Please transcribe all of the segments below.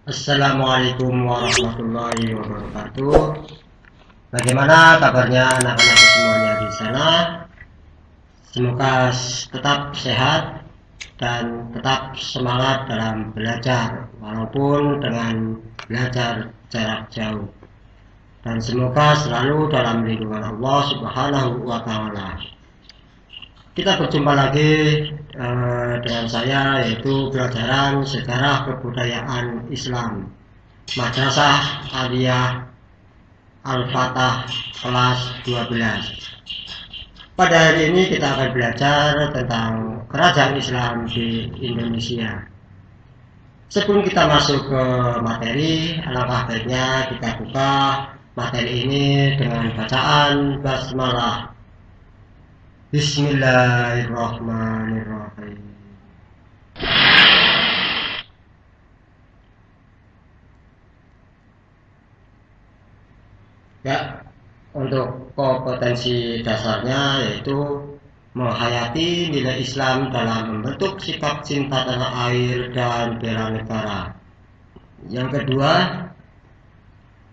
Assalamualaikum warahmatullahi wabarakatuh. Bagaimana kabarnya anak-anak semuanya di sana? Semoga tetap sehat dan tetap semangat dalam belajar, walaupun dengan belajar jarak jauh. Dan semoga selalu dalam lindungan Allah Subhanahu wa Ta'ala. Kita berjumpa lagi dengan saya, yaitu pelajaran sejarah kebudayaan Islam, Madrasah Aliyah Al-Fatah kelas 12. Pada hari ini kita akan belajar tentang kerajaan Islam di Indonesia. Sebelum kita masuk ke materi, alangkah baiknya kita buka materi ini dengan bacaan basmalah. Bismillahirrahmanirrahim. Ya, untuk kompetensi dasarnya yaitu menghayati nilai Islam dalam membentuk sikap cinta tanah air dan bela negara. Yang kedua,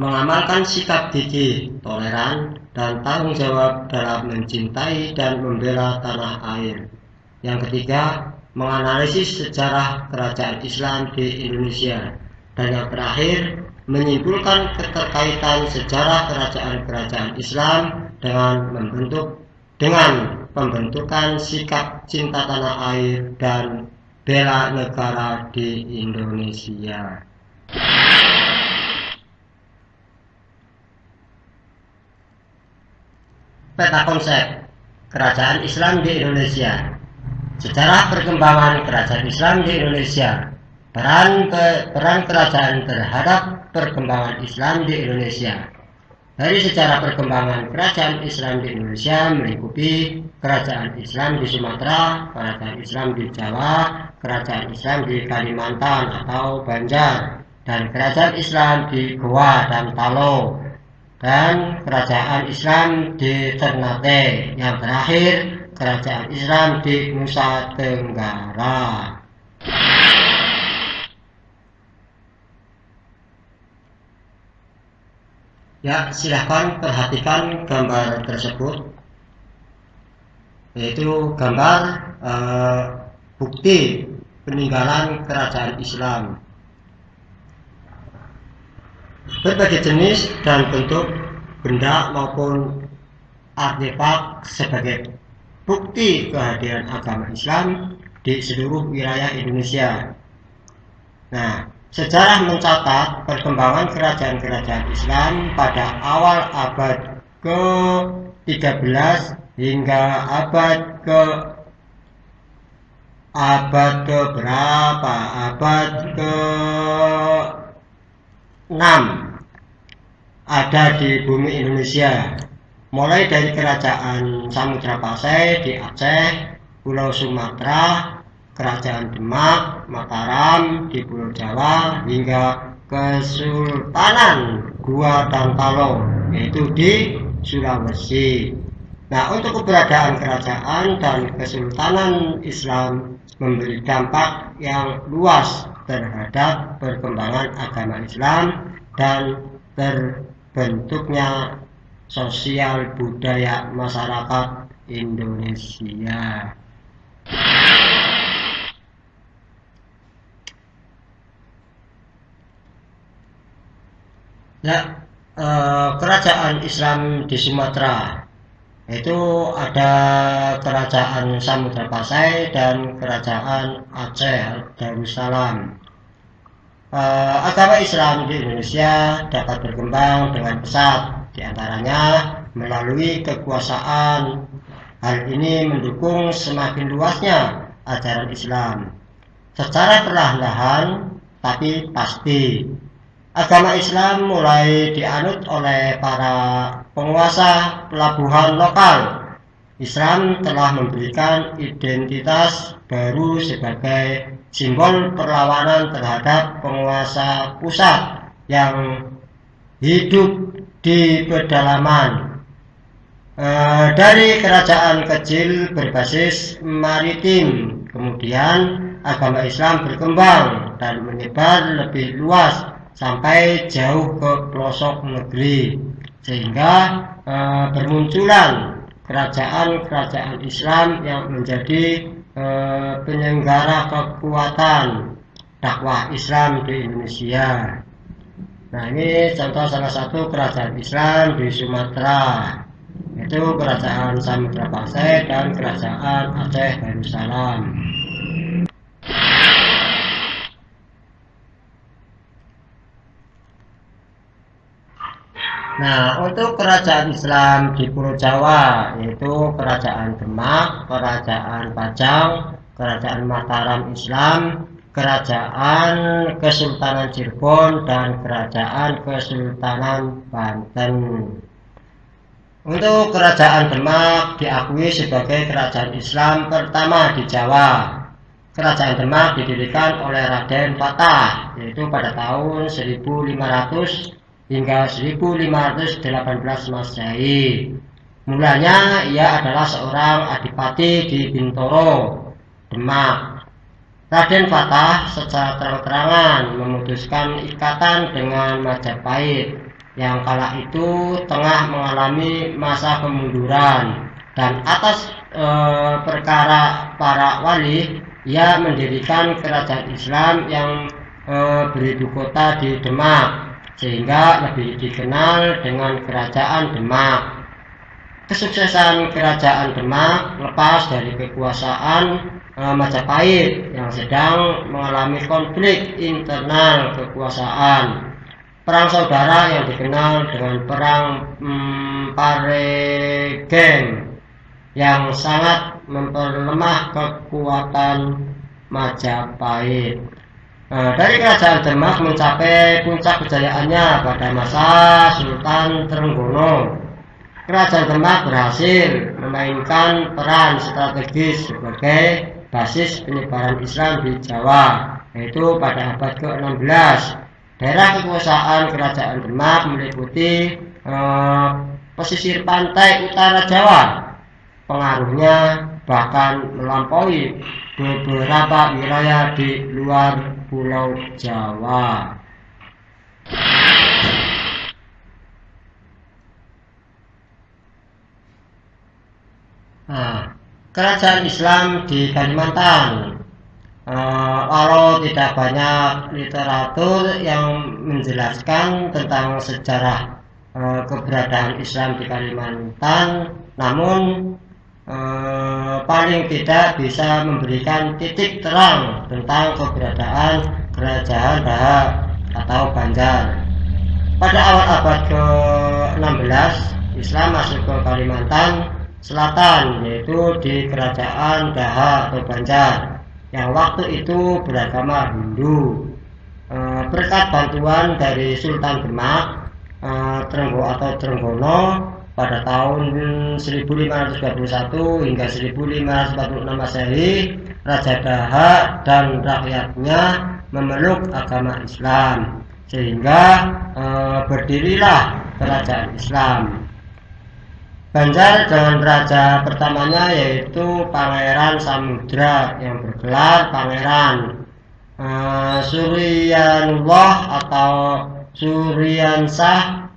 mengamalkan sikap gigih, toleran, dan tanggung jawab dalam mencintai dan membela tanah air. Yang ketiga, menganalisis sejarah kerajaan Islam di Indonesia. Dan yang terakhir, menyimpulkan keterkaitan sejarah kerajaan-kerajaan Islam dengan pembentukan sikap cinta tanah air dan bela negara di Indonesia. Peta konsep kerajaan Islam di Indonesia. Sejarah perkembangan kerajaan Islam di Indonesia. Peran kerajaan terhadap perkembangan Islam di Indonesia. Dari sejarah perkembangan kerajaan Islam di Indonesia melingkupi kerajaan Islam di Sumatera, kerajaan Islam di Jawa, kerajaan Islam di Kalimantan atau Banjar, dan kerajaan Islam di Goa dan Palu, dan kerajaan Islam di Ternate. Yang terakhir, kerajaan Islam di Nusa Tenggara. Ya, silahkan perhatikan gambar tersebut, yaitu gambar bukti peninggalan kerajaan Islam. Berbagai jenis dan bentuk benda maupun artefak sebagai bukti kehadiran agama Islam di seluruh wilayah Indonesia. Nah, sejarah mencatat perkembangan kerajaan-kerajaan Islam pada awal abad ke-13 hingga abad ke-6 ada di bumi Indonesia, mulai dari kerajaan Samudra Pasai di Aceh, Pulau Sumatera, kerajaan Demak, Mataram di Pulau Jawa, hingga Kesultanan Goa dan Palu, yaitu di Sulawesi. Nah, untuk keberadaan kerajaan dan kesultanan Islam memberi dampak yang luas terhadap perkembangan agama Islam dan terbentuknya sosial budaya masyarakat Indonesia. Ya, kerajaan Islam di Sumatera itu ada kerajaan Samudra Pasai dan kerajaan Aceh Darussalam. Agama Islam di Indonesia dapat berkembang dengan pesat, diantaranya melalui kekuasaan. Hal ini mendukung semakin luasnya ajaran Islam secara perlahan-lahan tapi pasti. Agama Islam mulai dianut oleh para penguasa pelabuhan lokal. Islam telah memberikan identitas baru sebagai simbol perlawanan terhadap penguasa pusat yang hidup di pedalaman. Dari kerajaan kecil berbasis maritim, kemudian agama Islam berkembang dan menyebar lebih luas sampai jauh ke pelosok negeri, sehingga bermunculan kerajaan-kerajaan Islam yang menjadi penyelenggara kekuatan dakwah Islam di Indonesia. Nah, ini contoh salah satu kerajaan Islam di Sumatera, yaitu kerajaan Samudra Pasai dan kerajaan Aceh Darussalam. Nah, untuk kerajaan Islam di Pulau Jawa, yaitu kerajaan Demak, kerajaan Pajang, kerajaan Mataram Islam, kerajaan Kesultanan Cirebon, dan kerajaan Kesultanan Banten. Untuk kerajaan Demak diakui sebagai kerajaan Islam pertama di Jawa. Kerajaan Demak didirikan oleh Raden Fatah, yaitu pada tahun 1500 hingga 1518 Masehi. Mulanya ia adalah seorang adipati di Bintoro, Demak. Raden Fatah secara terang-terangan memutuskan ikatan dengan Majapahit yang kala itu tengah mengalami masa kemunduran, dan atas perkara para wali ia mendirikan kerajaan Islam yang beribu kota di Demak, sehingga lebih dikenal dengan Kerajaan Demak. Kesuksesan Kerajaan Demak lepas dari kekuasaan Majapahit yang sedang mengalami konflik internal kekuasaan. Perang saudara yang dikenal dengan Perang Paregeng yang sangat memperlemah kekuatan Majapahit. Dari Kerajaan Demak mencapai puncak kejayaannya pada masa Sultan Trenggono. Kerajaan Demak berhasil memainkan peran strategis sebagai basis penyebaran Islam di Jawa, yaitu pada abad ke-16. Daerah kekuasaan Kerajaan Demak meliputi pesisir pantai utara Jawa. Pengaruhnya bahkan melampaui beberapa wilayah di luar Pulau Jawa. Kerajaan Islam di Kalimantan. Walau tidak banyak literatur yang menjelaskan tentang sejarah keberadaan Islam di Kalimantan, namun paling tidak bisa memberikan titik terang tentang keberadaan Kerajaan Daha atau Banjar. Pada awal abad ke-16, Islam masuk ke Kalimantan Selatan, yaitu di Kerajaan Daha atau Banjar, yang waktu itu beragama Hindu. Berkat bantuan dari Sultan Demak, Trenggono, pada tahun 1521 hingga 1546 Masehi, Raja Daha dan rakyatnya memeluk agama Islam, sehingga berdirilah Kerajaan Islam. Banjar dengan raja pertamanya yaitu Pangeran Samudra yang bergelar Pangeran Suryanullah atau Suryansah.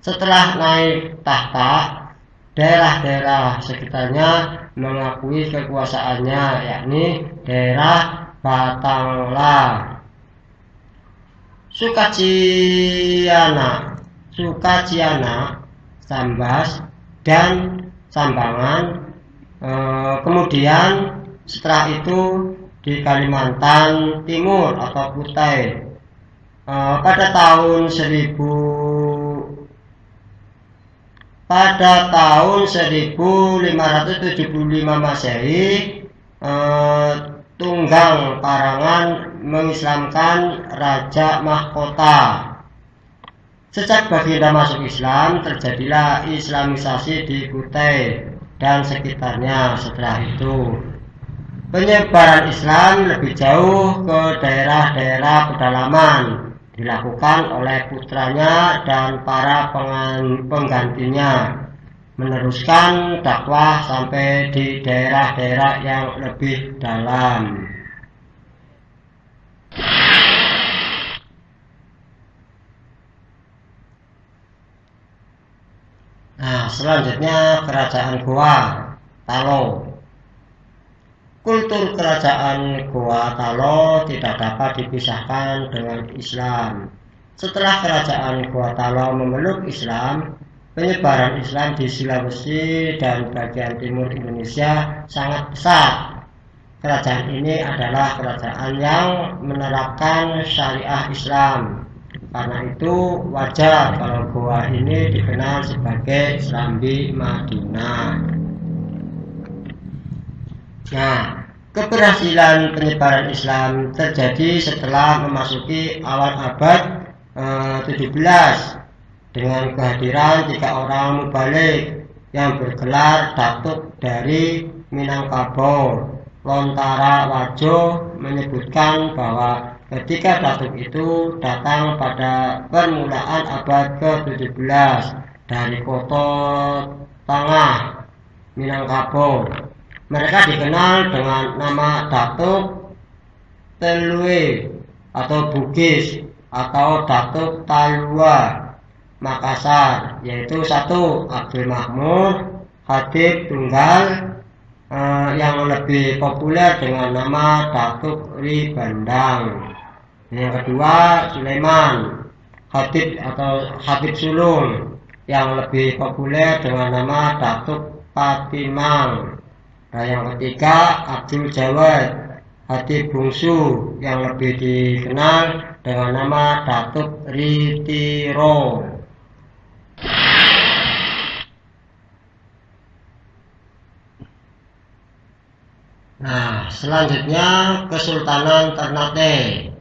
Setelah naik tahta, daerah-daerah sekitarnya mengakui kekuasaannya, yakni daerah Batangla, Sukaciana, Sambas, dan Sambangan. Kemudian setelah itu di Kalimantan Timur atau Kutai. Pada tahun 1575 Masehi, Tunggang Parangan mengislamkan Raja Mahkota. Sejak baginda masuk Islam, terjadilah Islamisasi di Kutai dan sekitarnya. Setelah itu, penyebaran Islam lebih jauh ke daerah-daerah pedalaman dilakukan oleh putranya dan para penggantinya. meneruskan dakwah sampai di daerah-daerah yang lebih dalam. Nah, selanjutnya kerajaan Goa Talo. Kultur kerajaan Goa Talo tidak dapat dipisahkan dengan Islam. Setelah kerajaan Goa Talo memeluk Islam, penyebaran Islam di Sulawesi dan bagian timur Indonesia sangat besar. Kerajaan ini adalah kerajaan yang menerapkan syariah Islam. Karena itu wajar kalau Goa ini dikenal sebagai Serambi Madinah. Nah, keberhasilan penyebaran Islam terjadi setelah memasuki awal abad 17 dengan kehadiran 3 orang mubalik yang bergelar datuk dari Minangkabau. Lontara Wajo menyebutkan bahwa ketika datuk itu datang pada permulaan abad ke-17 dari kota Tengah Minangkabau. Mereka dikenal dengan nama Datuk Telue atau Bugis atau Datuk Talua Makassar, yaitu 1 Abdul Mahmud Khatib Tunggal yang lebih populer dengan nama Datuk Ri Bandang. Yang kedua Sulaiman Khatib atau Khatib Sulung yang lebih populer dengan nama Datuk Patimang. Nah, yang ketiga Abdul Jawad Khatib Bungsu yang lebih dikenal dengan nama Datuk Ritiro. Nah, selanjutnya Kesultanan Ternate.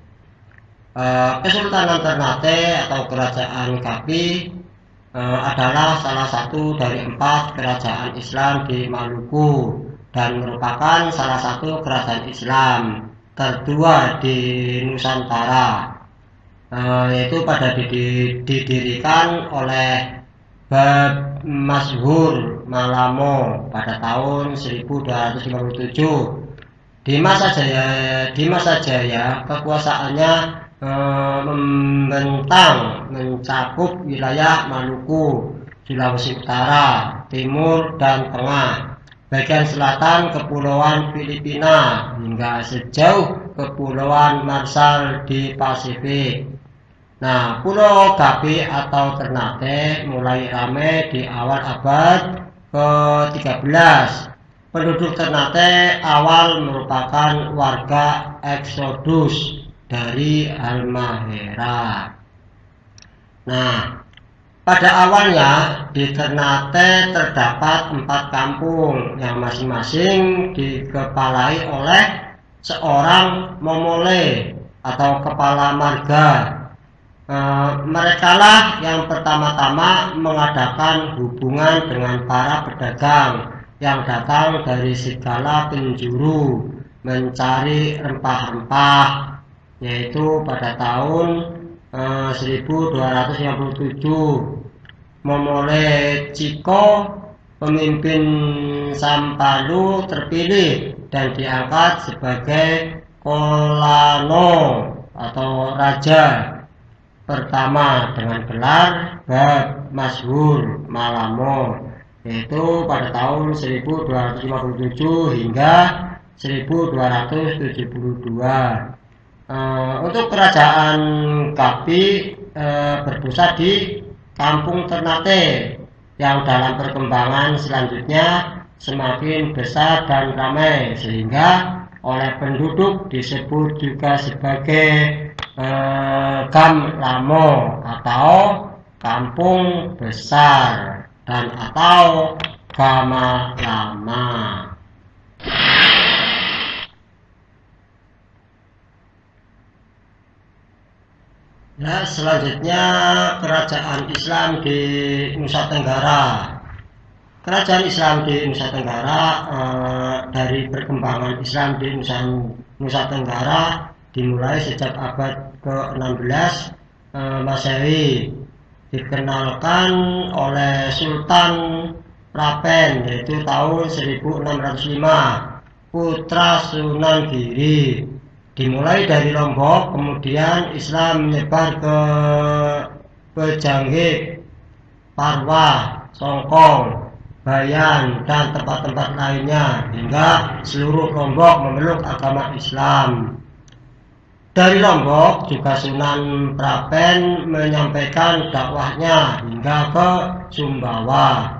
Kesultanan Ternate atau Kerajaan Kapi adalah salah satu dari 4 kerajaan Islam di Maluku dan merupakan salah satu kerajaan Islam tertua di Nusantara, yaitu pada didirikan oleh Bab Masyhur Malamo pada tahun 1257. Di masa jaya kekuasaannya membentang mencakup wilayah Maluku, Sulawesi Utara, Timur dan Tengah, bagian selatan Kepulauan Filipina hingga sejauh Kepulauan Marshall di Pasifik. Nah, Pulau Kapi atau Ternate mulai ramai di awal abad ke-13. Penduduk Ternate awal merupakan warga eksodus dari Halmahera. Nah, pada awalnya di Ternate terdapat 4 kampung yang masing-masing dikepalai oleh seorang momole atau kepala marga. Merekalah yang pertama-tama mengadakan hubungan dengan para pedagang yang datang dari segala penjuru mencari rempah-rempah, yaitu pada tahun 1257. Momole Ciko, pemimpin Sampalu, terpilih dan diangkat sebagai Kolano atau raja pertama dengan gelar Bab Masyhur Malamo, yaitu pada tahun 1257 hingga 1272. Untuk kerajaan Kapi berpusat di Kampung Ternate yang dalam perkembangan selanjutnya semakin besar dan ramai sehingga oleh penduduk disebut juga sebagai Gamlamo atau Kampung Besar dan atau Gama Lama. Nah, selanjutnya kerajaan Islam di Nusa Tenggara. Kerajaan Islam di Nusa Tenggara dari perkembangan Islam di Nusa Tenggara dimulai sejak abad ke-16 Masehi. Dikenalkan oleh Sultan Prapen, yaitu tahun 1605, putra Sunan Giri. Dimulai dari Lombok, kemudian Islam menyebar ke Pejangge, Parwa, Songkong, Bayan, dan tempat-tempat lainnya, hingga seluruh Lombok memeluk agama Islam. Dari Lombok juga Sunan Prapen menyampaikan dakwahnya hingga ke Sumbawa.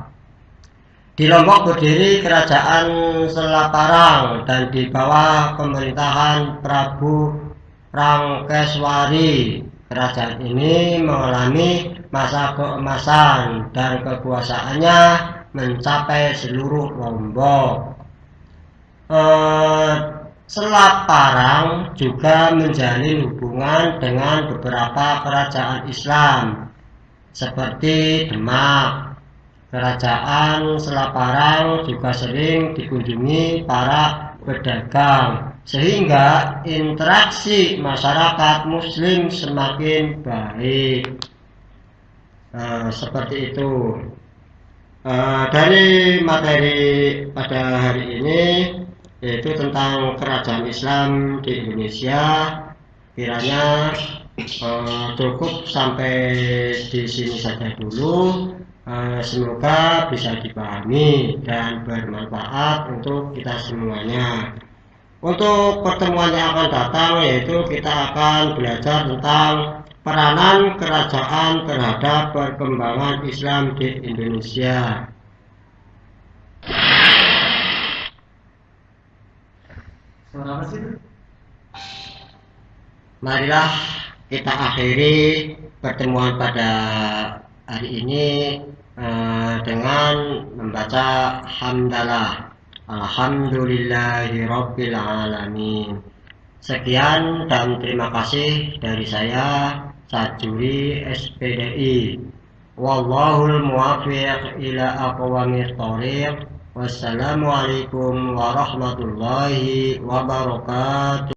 Di Lombok berdiri Kerajaan Selaparang dan di bawah pemerintahan Prabu Rangkeswari. Kerajaan ini mengalami masa keemasan dan kekuasaannya mencapai seluruh Lombok. Selaparang juga menjalin hubungan dengan beberapa kerajaan Islam seperti Demak. Kerajaan Selaparang juga sering dikunjungi para pedagang, sehingga interaksi masyarakat Muslim semakin baik. Seperti itu. Dari materi pada hari ini, yaitu tentang kerajaan Islam di Indonesia, kiranya cukup sampai di sini saja dulu. Semoga bisa dipahami dan bermanfaat untuk kita semuanya. Untuk pertemuan yang akan datang, yaitu kita akan belajar tentang peranan kerajaan terhadap perkembangan Islam di Indonesia. Marilah kita akhiri pertemuan pada hari ini dengan membaca hamdalah. Alhamdulillahirabbil alamin. Sekian dan terima kasih dari saya, Sajuri SPDI. Wallahul muwaffiq ila aqwamit thoriq. Wassalamualaikum warahmatullahi wabarakatuh.